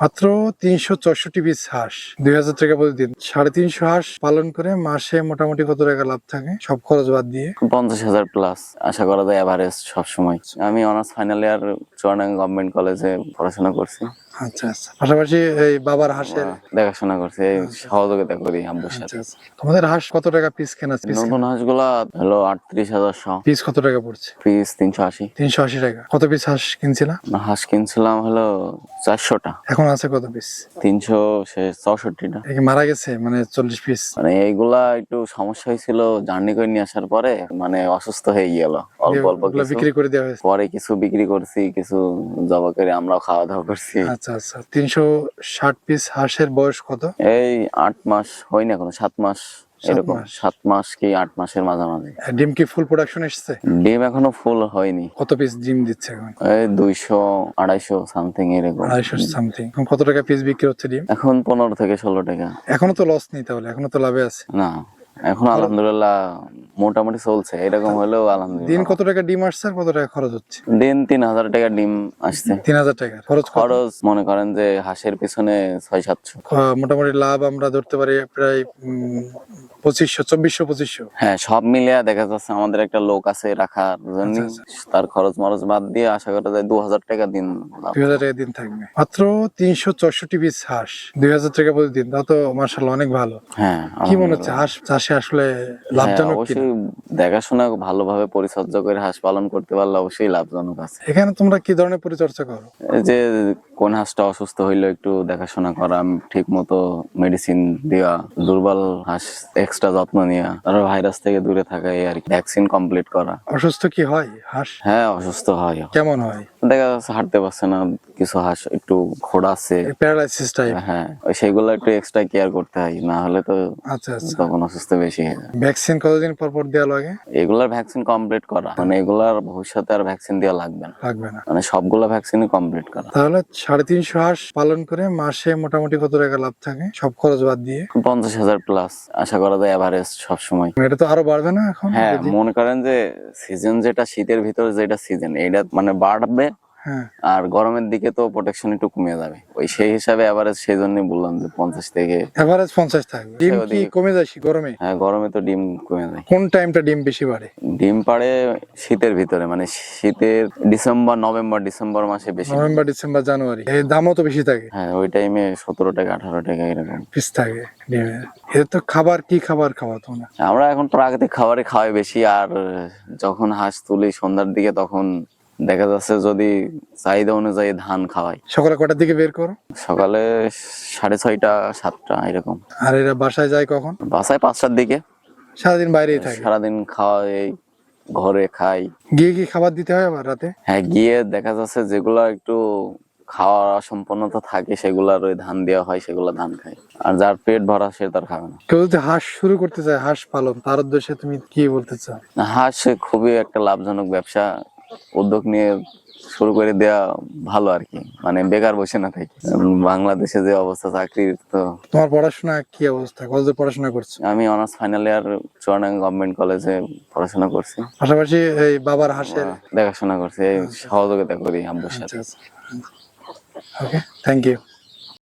মাত্র 364 পিস হাঁস, 2000 টাকা প্রতিদিন। 350 হাঁস পালন করে মাসে মোটামুটি কত টাকা লাভ থাকে সব খরচ বাদ দিয়ে? 50,000 প্লাস আশা করা যায় এভারেজ সবসময়। আমি honours final year Chuadanga government কলেজে পড়াশোনা করছি। আচ্ছা আচ্ছা, পাশাপাশি এই বাবার হাঁসের দেখাশোনা করছি, এই সহযোগিতা করি আব্বুর সাথে। আচ্ছা আচ্ছা। তোমাদের হাঁস কত টাকা পিস কেনা? নতুন হাঁসগুলা হলো 38,000 পিস কত টাকা পড়ছে? পিস 380। 380 টাকা। কত পিস হাঁস কিনছিলা? হাঁস কিনছিলাম হলো 400টা, এখন আছে কত পিস? 364টা। মারা গেছে মানে 40 পিস। মানে এইগুলা একটু সমস্যা হয়েছিল, জার্নি করে নিয়ে আসার পরে মানে অসুস্থ হয়ে গেল। অল্প অল্প ওগুলা কিছু বিক্রি করে দেওয়া হয়েছে। পরে কিছু বিক্রি করছি, কিছু জবা করে আমরাও খাওয়া দাওয়া করছি। আচ্ছা আচ্ছা। 360 পিস হাঁসের বয়স কত? এই 8 মাস হয়নি এখনো, 7 মাস এরকম, 7 মাস কি 8 মাসের মাঝামাঝি। ডিম কি ফুল প্রোডাকশন এসছে? ডিম এখনো ফুল হয়নি। কত পিস ডিম দিচ্ছে এখন? এই 200 250 সামথিং এরকম। 250 সামথিং। এখন কত টাকা পিস বিক্রি হচ্ছে ডিম? এখন 15 থেকে 16 টাকা। এখনো তো লস নেই, তাহলে এখনো তো লাভে আছে। না, এখন আলহামদুলিল্লাহ মোটামুটি চলছে, এরকম হলেও দিন আলহামদুলিল্লাহ। কত টাকা ডিম আসছে আর কত টাকা খরচ হচ্ছে? দিন 3000 টাকা ডিম আসছে। 3000 টাকা খরচ। খরচ মনে করেন যে হাঁসের পিছনে 600-700। মোটামুটি লাভ আমরা ধরতে পারি প্রায় 2500, 2400-2500। হ্যাঁ, সব মিলিয়ে দেখা যাচ্ছে আমাদের একটা লোক আছে রাখার জন্য, আচ্ছা, তার খরচ মরচ বাদ দিয়ে আশা করা যায় 2000 টাকা দিন লাভ। 2000 টাকা দিন থাকবে। মাত্র 364 পিস হাঁস, 2000 টাকা প্রতিদিন, তা তো মাশাআল্লাহ অনেক ভালো। হ্যাঁ, কি মনে হচ্ছে হাঁস চাষে আসলে লাভজনক কিনা? অবশ্যই দেখাশোনা ভালোভাবে পরিচর্যা করে হাঁস পালন করতে পারলে অবশ্যই লাভজনক আছে। এখানে তোমরা কি ধরনের পরিচর্যা করো? এই যে কোন হাঁসটা অসুস্থ হইলো একটু দেখাশোনা করা, ঠিক মতো মেডিসিন দেওয়া, দুর্বল হাঁস এক্সট্রা যত্ন নেওয়া, আর ভাইরাস থেকে দূরে থাকা, এই আর কি। ভ্যাকসিন কমপ্লিট করা। অসুস্থ কি হয় হাঁস? হ্যাঁ, অসুস্থ হয়। কেমন হয়? দেখা যাচ্ছে হাঁটতে পারছে না, কিছু হাঁস একটু খোড়াচ্ছে, প্যারালাইসিস টাইপ। হ্যাঁ, সেগুলো একটু এক্সট্রা কেয়ার করতে হয়, না হলে তো আচ্ছা আচ্ছা। তখন অসুস্থ বেশি হয়ে যায়। ভ্যাকসিন কতদিন পর পর দেওয়া লাগে? এগুলার ভ্যাকসিন কমপ্লিট করা, মানে এগুলার ভবিষ্যতে আর ভ্যাকসিন দেওয়া লাগবে না, লাগবে না। মানে সবগুলা ভ্যাকসিনই কমপ্লিট করা। তাহলে 350 হাঁস পালন করে মাসে মোটামুটি কত টাকা লাভ থাকে সব খরচ বাদ দিয়ে? 50,000 প্লাস আশা করা যায় এভারেজ সবসময়। এটা তো আরো বাড়বে না এখন? হ্যাঁ, মনে করেন যে সিজন যেটা শীতের ভিতরে যেটা সিজন, এইটা মানে বাড়বে, হ্যাঁ। আর গরমের দিকে তো প্রোটেকশন একটু কমে যাবে। ওই সেই হিসাবে এভারেজ, সেই জন্যই বললাম যে 50 থেকে এভারেজ 50 থাকবে। ডিম কি কমে যায় গরমে? হ্যাঁ, গরমে তো ডিম কমে যায়। কোন টাইমটা ডিম বেশি বাড়ে? ডিম পাড়ে শীতের ভিতরে, মানে শীতের ডিসেম্বর, নভেম্বর, ডিসেম্বর মাসে বেশি। নভেম্বর, ডিসেম্বর, জানুয়ারি, এই দামও তো বেশি থাকে। হ্যাঁ, ওই টাইমে 17 টাকা 18 টাকা এরকম পিস থাকে ডিমের। এর তো খাবার কি খাবার খাওয়া তোমরা? আমরা এখন প্রাকৃতিক খাবারই খাওয়াই বেশি। আর যখন হাঁস তুলি সন্ধ্যার দিকে, তখন দেখা যাচ্ছে যদি চাহিদা অনুযায়ী ধান খাওয়াই। সকালে কটার দিকে বের করো? সকালে 6:30 7টা এরকম। আর এরা বাসায় যায় কখন? বাসায় 5টার দিকে। সারাদিন বাইরেই থাকে? সারাদিন খাওয়াই, ঘরে খাই। গিয়ে কি খাবার দিতে হয় আবার রাতে? হ্যাঁ, গিয়ে দেখা যাচ্ছে যেগুলা একটু খাওয়া সম্পন্নতা থাকে সেগুলার ওই ধান দেওয়া হয়, সেগুলা ধান খাই। আর যার পেট ভরা সে তার খাবে না। কেউ যদি হাঁস শুরু করতে চায়, হাঁস পালন, তার উদ্দেশ্যে তুমি কি বলতে চাও? হাঁস খুবই একটা লাভজনক ব্যবসা, উদ্যোগ নিয়ে শুরু করে দেওয়া ভালো আর কি, মানে বেকার বসে না থাকি। বাংলাদেশে যে অবস্থা চাকরির, তো তোমার পড়াশোনা কি অবস্থা? কলেজে পড়াশোনা করছো? আমি honours final year Chuadanga government কলেজে পড়াশোনা করছি। পাশাপাশি এই বাবার হাঁসের দেখাশোনা করছি, এই সহযোগিতা করি আব্বুর সাথে। ওকে, থ্যাংক ইউ।